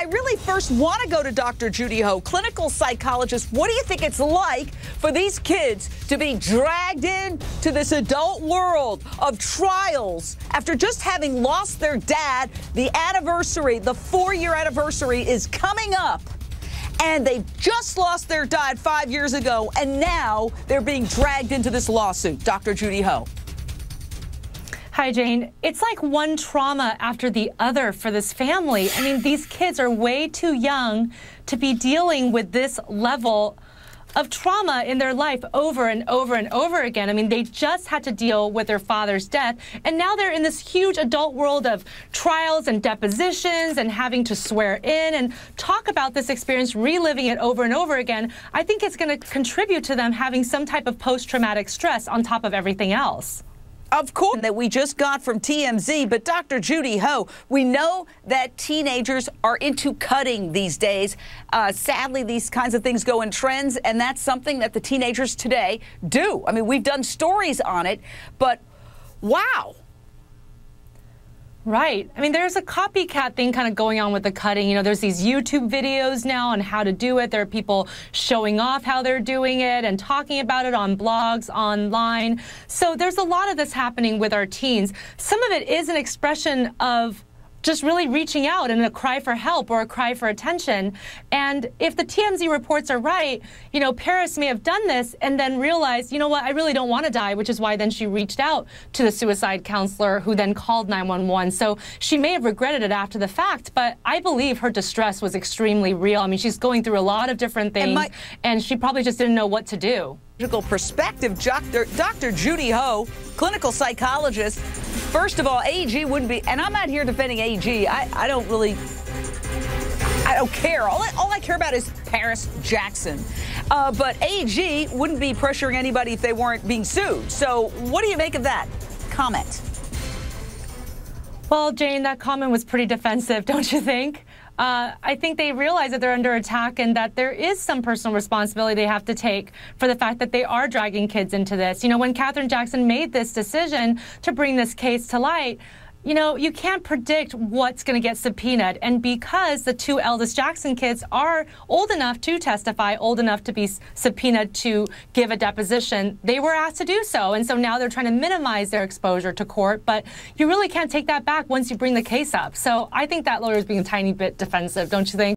really first want to go to Dr. Judy Ho, clinical psychologist. What do you think it's like for these kids to be dragged into this adult world of trials after just having lost their dad? The anniversary, the 4-year anniversary is coming up. And they just lost their dad 5 years ago, and now they're being dragged into this lawsuit. Dr. Judy Ho. Hi, Jane. It's like one trauma after the other for this family. I mean, these kids are way too young to be dealing with this level of trauma in their life over and over and over again. I mean, they just had to deal with their father's death, and now they're in this huge adult world of trials and depositions and having to swear in and talk about this experience, reliving it over and over again. I think it's going to contribute to them having some type of post-traumatic stress on top of everything else. Of course, that we just got from TMZ, but Dr. Judy Ho, we know that teenagers are into cutting these days. Sadly, these kinds of things go in trends, and that's something that the teenagers today do. I mean, we've done stories on it, but wow. Right. I mean, there's a copycat thing kind of going on with the cutting. You know, there's these YouTube videos now on how to do it. There are people showing off how they're doing it and talking about it on blogs, online. So there's a lot of this happening with our teens. Some of it is an expression of just really reaching out and a cry for help or a cry for attention. And if the TMZ reports are right, you know, Paris may have done this and then realized, you know what, I really don't want to die, which is why then she reached out to the suicide counselor who then called 911. So she may have regretted it after the fact, but I believe her distress was extremely real. I mean, she's going through a lot of different things, and she probably just didn't know what to do. Perspective, Dr. Judy Ho, clinical psychologist. First of all, AG wouldn't be, and I'm not here defending AG. I don't care. All I care about is Paris Jackson. But AG wouldn't be pressuring anybody if they weren't being sued. So what do you make of that comment? Well, Jane, that comment was pretty defensive, don't you think? I think they realize that they're under attack and that there is some personal responsibility they have to take for the fact that they are dragging kids into this. You know, when Catherine Jackson made this decision to bring this case to light, you know, you can't predict what's going to get subpoenaed. And because the two eldest Jackson kids are old enough to testify, old enough to be subpoenaed to give a deposition, they were asked to do so. And so now they're trying to minimize their exposure to court. But you really can't take that back once you bring the case up. So I think that lawyer is being a tiny bit defensive, don't you think?